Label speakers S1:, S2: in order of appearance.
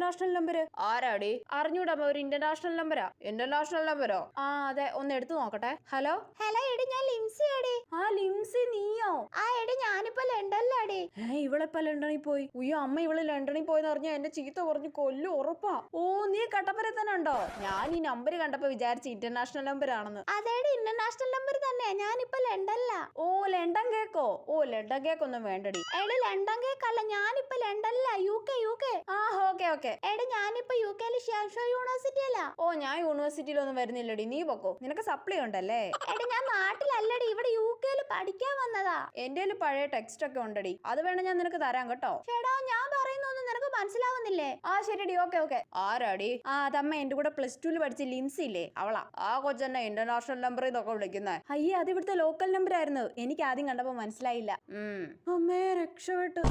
S1: International number? ആരാടി? അറിഞ്ഞൂടമ്മ, ഒരു international നമ്പരാ. International നമ്പരോ? ആ അതെ, ഒന്ന് എടുത്തു നോക്കട്ടെ. ഹലോ
S2: ഹലോ എടി, ഞാൻ ലിംസി എടി.
S1: ആ ലിംസി, നീയോ?
S2: ആ എടി, ഞാനിപ്പോ ലണ്ടനിലാടി.
S1: ഇവളിപ്പ ലണ്ടനിൽ പോയി? ഉയ്യോ അമ്മ, ഇവള് ലണ്ടനിൽ പോയെന്ന് പറഞ്ഞാ എന്റെ ചീത്ത പറഞ്ഞു കൊല്ലും, ഉറപ്പാ. ഓ, നീ കട്ടപ്പന തന്നെ ഉണ്ടോ? ഞാൻ ഈ നമ്പർ കണ്ടപ്പോ വിചാരിച്ചു ഇന്റർനാഷണൽ നമ്പർ ആണെന്ന്.
S2: അതേടി, ഇന്റർനാഷണൽ നമ്പർ തന്നെ. ഞാനിപ്പോ ലണ്ടനിലാ.
S1: ഓ, ലണ്ടൻ കേക്കോ? ഓ, ലണ്ടൻ കേക്ക് ഒന്നും വേണ്ടടി.
S2: എടി, ലണ്ടൻ കേക്ക് അല്ല, ഞാനിപ്പോ ലണ്ടനിലാ. യുകെ.
S1: ആ ഓക്കെ.
S2: എടി, ഞാനിപ്പോ യുകെയില് ഷാഷോ യൂണിവേഴ്സിറ്റിയിലാ.
S1: ഓ, ഞാൻ യൂണിവേഴ്സിറ്റിയിലൊന്നും വരുന്നില്ലടി, നീ പൊക്കോ, നിനക്ക് സപ്ലി ഉണ്ടല്ലേ?
S2: എടി, ഞാൻ നാട്ടിലല്ലടി, ഇവിടെ യുകെയില് പഠിക്കാൻ വന്നതാ.
S1: എന്റെ പഴയ ടെക്സ്റ്റ് ഒക്കെ ഉണ്ടടി, അത് വേണം ഞാൻ നിനക്ക് തരാം കേട്ടോ.
S2: ചേടാ, ഞാൻ പറയുന്നൊന്നും നിനക്ക് മനസ്സിലാവുന്നില്ലേ?
S1: ആ ശരിടി, ഓക്കെ. ആരാടി? ആ അതമ്മ, എന്റെ കൂടെ +2 പഠിച്ച ലിൻസി ഇല്ലേ, അവളാ. ആ കൊച്ചെന്നെ ഇന്റർനാഷണൽ നമ്പർ ഇതൊക്കെ വിളിക്കുന്നേ. അയ്യേ, അത് ഇവിടുത്തെ ലോക്കൽ നമ്പർ ആയിരുന്നു. എനിക്ക് ആദ്യം കണ്ടപ്പോ മനസ്സിലായില്ല. അമ്മേ, രക്ഷപ്പെട്ടു.